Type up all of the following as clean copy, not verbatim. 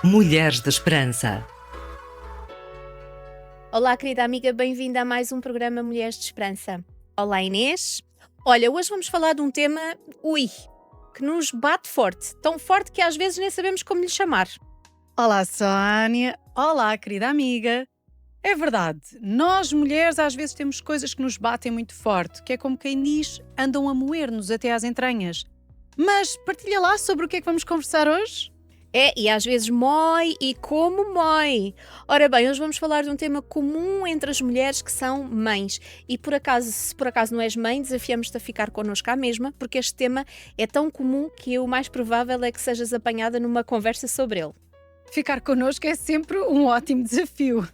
Mulheres de Esperança. Olá, querida amiga, bem-vinda a mais um programa Mulheres de Esperança. Olá, Inês. Olha, hoje vamos falar de um tema, que nos bate forte. Tão forte que às vezes nem sabemos como lhe chamar. Olá, Sónia. Olá, querida amiga. É verdade, nós mulheres às vezes temos coisas que nos batem muito forte, que é como quem diz, andam a moer-nos até às entranhas. Mas partilha lá sobre o que é que vamos conversar hoje? E às vezes mói e como mói. Ora bem, hoje vamos falar de um tema comum entre as mulheres que são mães. E se por acaso não és mãe, desafiamos-te a ficar connosco à mesma, porque este tema é tão comum que o mais provável é que sejas apanhada numa conversa sobre ele. Ficar connosco é sempre um ótimo desafio.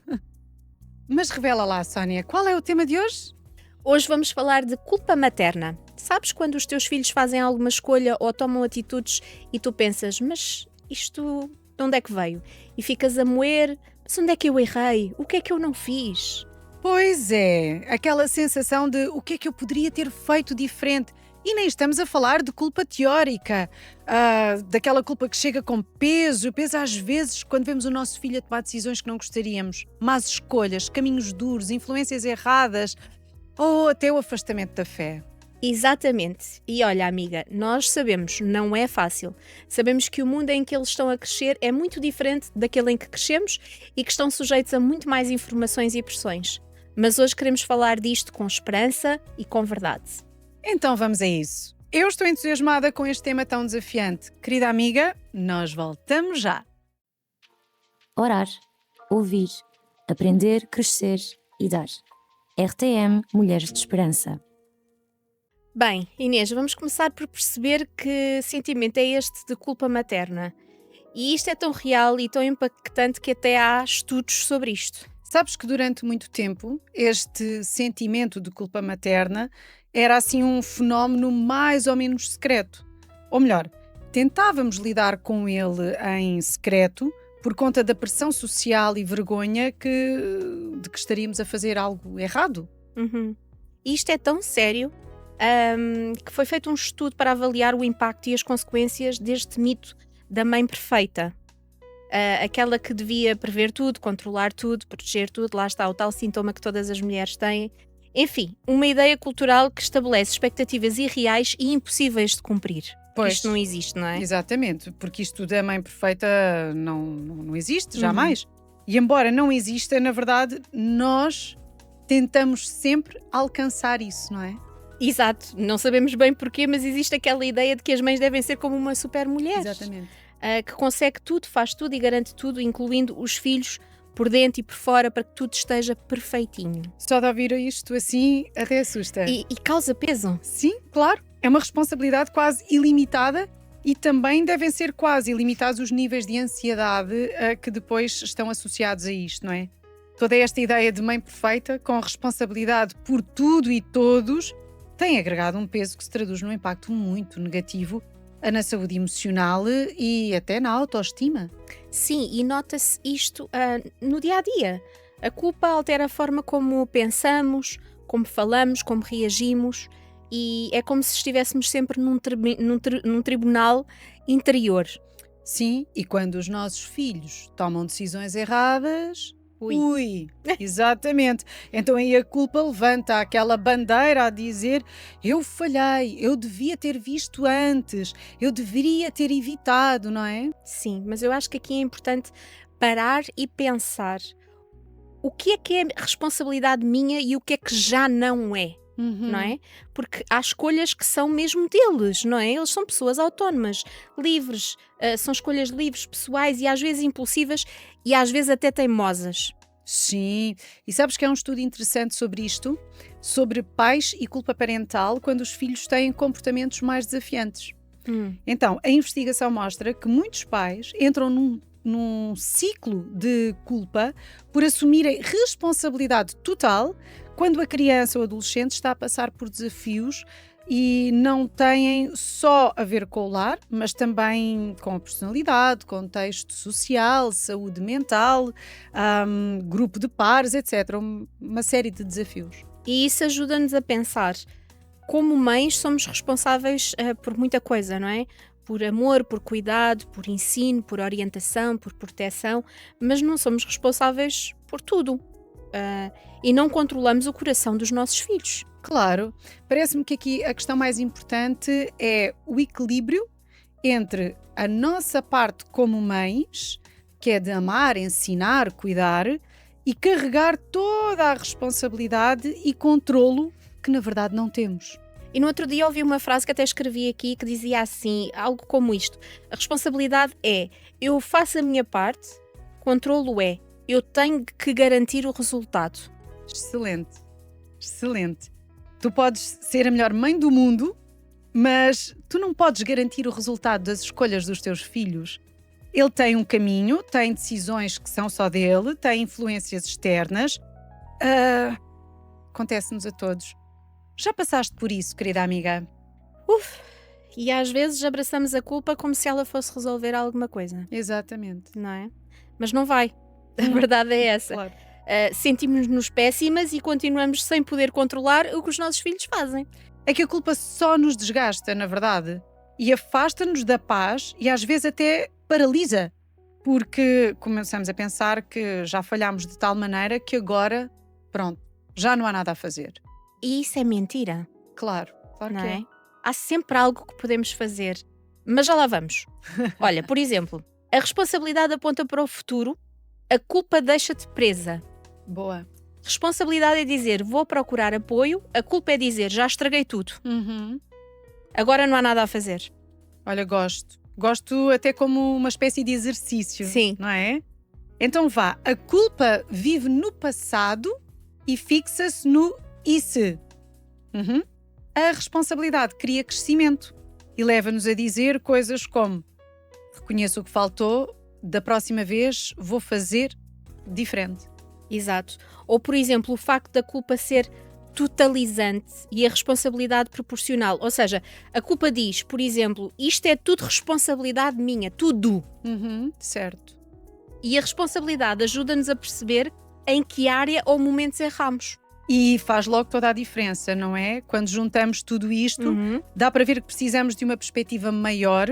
Mas revela lá, Sónia, qual é o tema de hoje? Hoje vamos falar de culpa materna. Sabes quando os teus filhos fazem alguma escolha ou tomam atitudes e tu pensas, mas isto de onde é que veio? E ficas a moer, mas onde é que eu errei? O que é que eu não fiz? Pois é, aquela sensação de o que é que eu poderia ter feito diferente. E nem estamos a falar de culpa teórica, daquela culpa que chega com peso às vezes quando vemos o nosso filho a tomar decisões que não gostaríamos, más escolhas, caminhos duros, influências erradas ou até o afastamento da fé. Exatamente. E olha, amiga, nós sabemos, não é fácil. Sabemos que o mundo em que eles estão a crescer é muito diferente daquele em que crescemos e que estão sujeitos a muito mais informações e pressões. Mas hoje queremos falar disto com esperança e com verdade. Então vamos a isso. Eu estou entusiasmada com este tema tão desafiante. Querida amiga, nós voltamos já. Orar, ouvir, aprender, crescer e dar. RTM Mulheres de Esperança. Bem, Inês, vamos começar por perceber que sentimento é este de culpa materna. E isto é tão real e tão impactante que até há estudos sobre isto. Sabes que durante muito tempo este sentimento de culpa materna era assim um fenómeno mais ou menos secreto. Ou melhor, tentávamos lidar com ele em secreto por conta da pressão social e vergonha de que estaríamos a fazer algo errado. E isto é tão sério que foi feito um estudo para avaliar o impacto e as consequências deste mito da mãe perfeita. Aquela que devia prever tudo, controlar tudo, proteger tudo, lá está o tal sintoma que todas as mulheres têm. Enfim, uma ideia cultural que estabelece expectativas irreais e impossíveis de cumprir. Pois, isto não existe, não é? Exatamente, porque isto da mãe perfeita não existe, jamais. E embora não exista, na verdade, nós tentamos sempre alcançar isso, não é? Exato, não sabemos bem porquê, mas existe aquela ideia de que as mães devem ser como uma super mulher. Exatamente. Que consegue tudo, faz tudo e garante tudo, incluindo os filhos por dentro e por fora, para que tudo esteja perfeitinho. Só de ouvir isto assim até assusta. E causa peso. Sim, claro. É uma responsabilidade quase ilimitada e também devem ser quase ilimitados os níveis de ansiedade que depois estão associados a isto, não é? Toda esta ideia de mãe perfeita, com responsabilidade por tudo e todos, tem agregado um peso que se traduz num impacto muito negativo na saúde emocional e até na autoestima. Sim, e nota-se isto no dia-a-dia. A culpa altera a forma como pensamos, como falamos, como reagimos, e é como se estivéssemos sempre num tribunal interior. Sim, e quando os nossos filhos tomam decisões erradas... Ui. Exatamente. Então aí a culpa levanta aquela bandeira a dizer eu falhei, eu devia ter visto antes, eu deveria ter evitado, não é? Sim, mas eu acho que aqui é importante parar e pensar o que é responsabilidade minha e o que é que já não é. Não é? Porque há escolhas que são mesmo deles, não é? Eles são pessoas autónomas, livres, são escolhas livres, pessoais e às vezes impulsivas e às vezes até teimosas. Sim, e sabes que há um estudo interessante sobre isto, sobre pais e culpa parental quando os filhos têm comportamentos mais desafiantes. Então, a investigação mostra que muitos pais entram num ciclo de culpa por assumirem responsabilidade total quando a criança ou adolescente está a passar por desafios e não têm só a ver com o lar, mas também com a personalidade, contexto social, saúde mental, grupo de pares, etc. Uma série de desafios. E isso ajuda-nos a pensar. Como mães somos responsáveis por muita coisa, não é? por amor, por cuidado, por ensino, por orientação, por proteção, mas não somos responsáveis por tudo. E não controlamos o coração dos nossos filhos. Claro, parece-me que aqui a questão mais importante é o equilíbrio entre a nossa parte como mães, que é de amar, ensinar, cuidar, e carregar toda a responsabilidade e controlo que na verdade não temos. E no outro dia ouvi uma frase que até escrevi aqui que dizia assim, algo como isto: a responsabilidade é, eu faço a minha parte, controlo é, eu tenho que garantir o resultado. Excelente, excelente. Tu podes ser a melhor mãe do mundo, mas tu não podes garantir o resultado das escolhas dos teus filhos. Ele tem um caminho, tem decisões que são só dele, tem influências externas. Acontece-nos a todos. Já passaste por isso, querida amiga? E às vezes abraçamos a culpa como se ela fosse resolver alguma coisa, Exatamente. não é? Mas não vai. A verdade é essa. Claro. Sentimos-nos péssimas e continuamos sem poder controlar o que os nossos filhos fazem. É que a culpa só nos desgasta, na verdade, e afasta-nos da paz e às vezes até paralisa, porque começamos a pensar que já falhámos de tal maneira que agora, pronto, já não há nada a fazer. E isso é mentira, Claro, claro não que é? Há sempre algo que podemos fazer. Mas já lá vamos. Olha, por exemplo, a responsabilidade aponta para o futuro, a culpa deixa-te presa. Boa. Responsabilidade é dizer, vou procurar apoio, a culpa é dizer, já estraguei tudo, agora não há nada a fazer. Olha, gosto. Gosto até como uma espécie de exercício. Sim. Não é? Então vá, a culpa vive no passado e fixa-se no e se. A responsabilidade cria crescimento e leva-nos a dizer coisas como: reconheço o que faltou, da próxima vez vou fazer diferente. Exato. Ou, por exemplo, o facto da culpa ser totalizante e a responsabilidade proporcional. Ou seja, a culpa diz, por exemplo, isto é tudo responsabilidade minha, tudo. Certo. E a responsabilidade ajuda-nos a perceber em que área ou momentos erramos. E faz logo toda a diferença, não é? Quando juntamos tudo isto, dá para ver que precisamos de uma perspectiva maior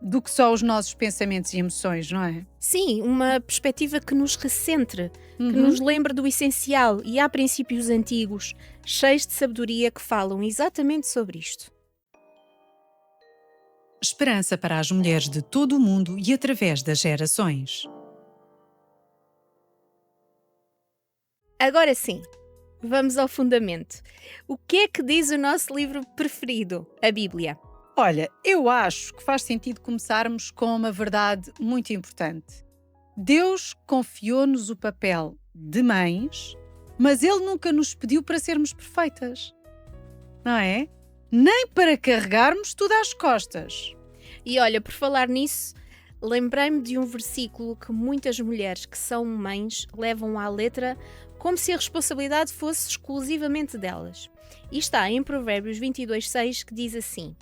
do que só os nossos pensamentos e emoções, não é? Sim, uma perspectiva que nos recentre, que nos lembre do essencial. E há princípios antigos, cheios de sabedoria, que falam exatamente sobre isto. Esperança para as mulheres de todo o mundo e através das gerações. Agora sim, vamos ao fundamento. O que é que diz o nosso livro preferido, a Bíblia? Olha, eu acho que faz sentido começarmos com uma verdade muito importante. Deus confiou-nos o papel de mães, mas Ele nunca nos pediu para sermos perfeitas. Não é? Nem para carregarmos tudo às costas. E olha, por falar nisso, lembrei-me de um versículo que muitas mulheres que são mães levam à letra como se a responsabilidade fosse exclusivamente delas. E está em Provérbios 22:6, que diz assim: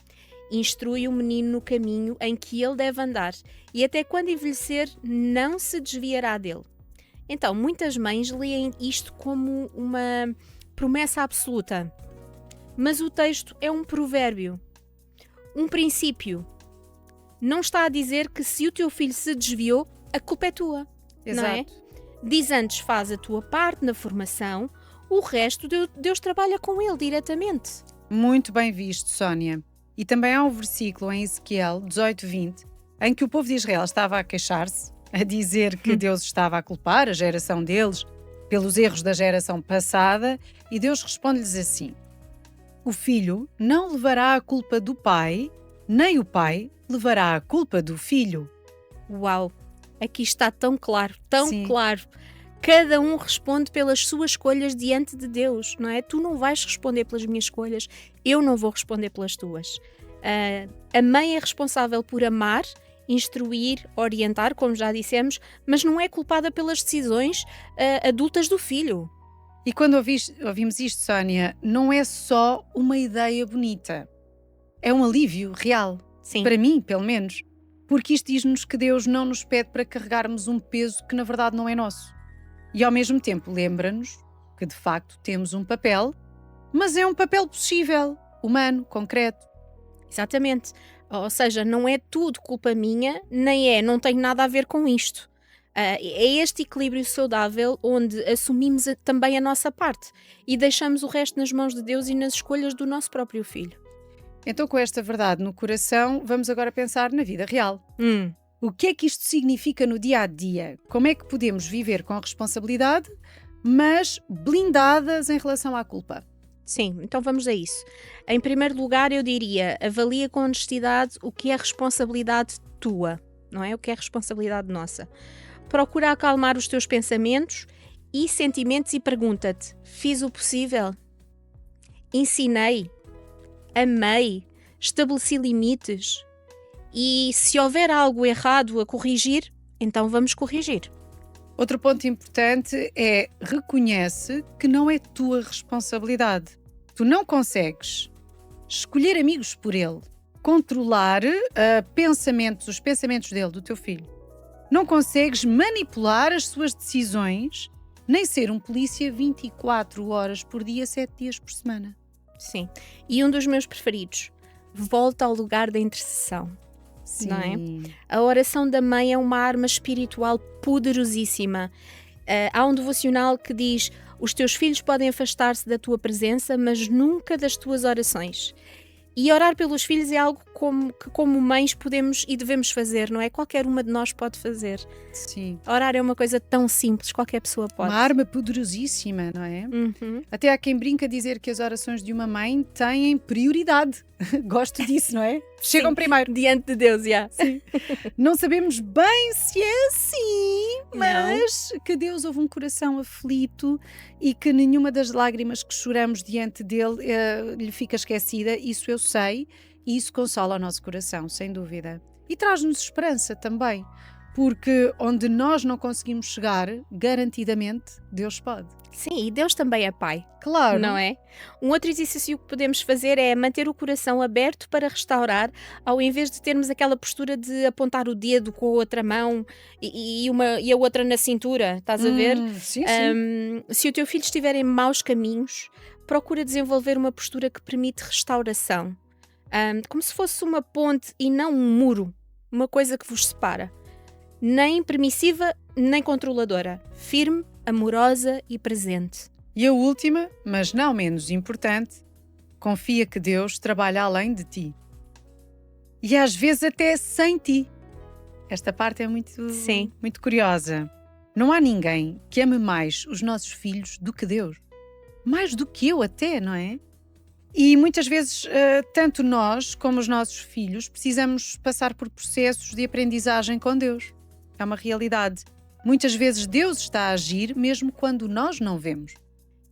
instrui o menino no caminho em que ele deve andar, e até quando envelhecer não se desviará dele. Então, muitas mães leem isto como uma promessa absoluta. Mas o texto é um provérbio, um princípio. Não está a dizer que se o teu filho se desviou, a culpa é tua. Exato. Não é? Diz antes, faz a tua parte na formação, o resto Deus trabalha com ele diretamente. Muito bem visto, Sónia. E também há um versículo em Ezequiel 18:20, em que o povo de Israel estava a queixar-se, a dizer que Deus estava a culpar a geração deles pelos erros da geração passada, e Deus responde-lhes assim: o filho não levará a culpa do pai, nem o pai levará a culpa do filho. Uau! Aqui está tão claro, tão Sim. claro. Cada um responde pelas suas escolhas diante de Deus, não é? Tu não vais responder pelas minhas escolhas, eu não vou responder pelas tuas. A mãe é responsável por amar, instruir, orientar, como já dissemos, mas não é culpada pelas decisões adultas do filho. E quando ouvimos isto, Sónia, não é só uma ideia bonita. É um alívio real. Sim. Para mim, pelo menos. Porque isto diz-nos que Deus não nos pede para carregarmos um peso que na verdade não é nosso. E ao mesmo tempo lembra-nos que de facto temos um papel, mas é um papel possível, humano, concreto. Exatamente. Ou seja, não é tudo culpa minha, nem não tenho nada a ver com isto. É este equilíbrio saudável onde assumimos também a nossa parte e deixamos o resto nas mãos de Deus e nas escolhas do nosso próprio filho. Então, com esta verdade no coração, vamos agora pensar na vida real. O que é que isto significa no dia a dia? Como é que podemos viver com responsabilidade, mas blindadas em relação à culpa? Sim, então vamos a isso. Em primeiro lugar, eu diria, avalia com honestidade o que é responsabilidade tua, não é? O que é responsabilidade nossa. Procura acalmar os teus pensamentos e sentimentos e pergunta-te: fiz o possível? Ensinei? Amei? Estabeleci limites? E se houver algo errado a corrigir, então vamos corrigir. Outro ponto importante é reconhece que não é tua responsabilidade. Tu não consegues escolher amigos por ele, controlar os pensamentos dele, do teu filho. Não consegues manipular as suas decisões, nem ser um polícia 24 horas por dia, 7 dias por semana. Sim. E um dos meus preferidos, volta ao lugar da intercessão. Sim. Não é? A oração da mãe é uma arma espiritual poderosíssima. Há um devocional que diz: os teus filhos podem afastar-se da tua presença, mas nunca das tuas orações. E orar pelos filhos é algo que como mães podemos e devemos fazer, não é? Qualquer uma de nós pode fazer. Sim. Orar é uma coisa tão simples, qualquer pessoa pode. Uma arma poderosíssima, não é? Até há quem brinca a dizer que as orações de uma mãe têm prioridade. Gosto disso, não é? Chegam Sim, primeiro. diante de Deus, já. Sim. Não sabemos bem se é assim, mas que Deus ouve um coração aflito e que nenhuma das lágrimas que choramos diante dele lhe fica esquecida. Isso eu sei e isso consola o nosso coração, sem dúvida. E traz-nos esperança também, porque onde nós não conseguimos chegar, garantidamente, Deus pode. Sim, e Deus também é Pai. Claro. Não é? Um outro exercício que podemos fazer é manter o coração aberto para restaurar, ao invés de termos aquela postura de apontar o dedo com a outra mão e a outra na cintura, estás a ver? Sim, sim. Se o teu filho estiver em maus caminhos, procura desenvolver uma postura que permite restauração. Como se fosse uma ponte e não um muro, uma coisa que vos separa. Nem permissiva, nem controladora. Firme, amorosa e presente. E a última, mas não menos importante, confia que Deus trabalha além de ti. E às vezes até sem ti. Esta parte é muito curiosa. Não há ninguém que ame mais os nossos filhos do que Deus. Mais do que eu até, não é? E muitas vezes, tanto nós como os nossos filhos, precisamos passar por processos de aprendizagem com Deus. É uma realidade. Muitas vezes Deus está a agir mesmo quando nós não vemos.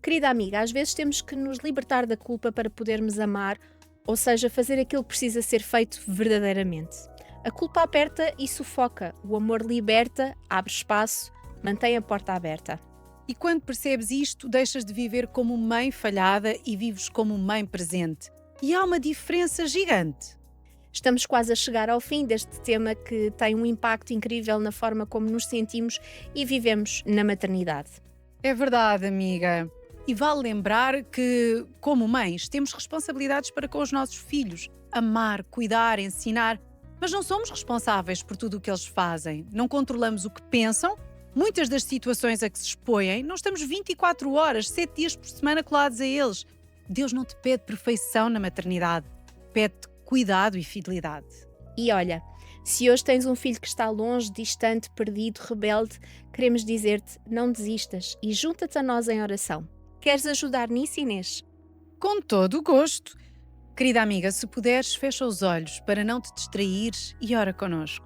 Querida amiga, às vezes temos que nos libertar da culpa para podermos amar, ou seja, fazer aquilo que precisa ser feito verdadeiramente. A culpa aperta e sufoca, o amor liberta, abre espaço, mantém a porta aberta. E quando percebes isto, deixas de viver como mãe falhada e vives como mãe presente. E há uma diferença gigante. Estamos quase a chegar ao fim deste tema que tem um impacto incrível na forma como nos sentimos e vivemos na maternidade. É verdade, amiga. E vale lembrar que, como mães, temos responsabilidades para com os nossos filhos. Amar, cuidar, ensinar. Mas não somos responsáveis por tudo o que eles fazem. Não controlamos o que pensam. Muitas das situações a que se expõem, não estamos 24 horas, 7 dias por semana colados a eles. Deus não te pede perfeição na maternidade. Pede-te cuidado e fidelidade. E olha, se hoje tens um filho que está longe, distante, perdido, rebelde, queremos dizer-te, não desistas e junta-te a nós em oração. Queres ajudar nisso, Inês? Com todo o gosto. Querida amiga, se puderes, fecha os olhos para não te distraires e ora connosco.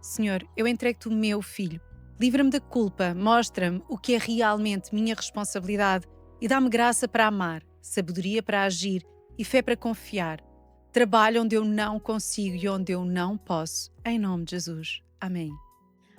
Senhor, eu entrego-te o meu filho. Livra-me da culpa, mostra-me o que é realmente minha responsabilidade e dá-me graça para amar, sabedoria para agir e fé para confiar. Trabalho onde eu não consigo e onde eu não posso. Em nome de Jesus. Amém.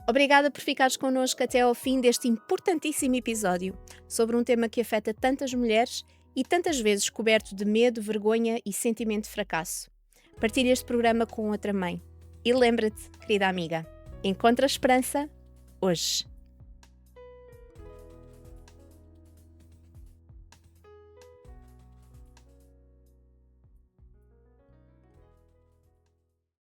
Obrigada por ficares connosco até ao fim deste importantíssimo episódio sobre um tema que afeta tantas mulheres e tantas vezes coberto de medo, vergonha e sentimento de fracasso. Partilha este programa com outra mãe. E lembra-te, querida amiga, encontra esperança hoje.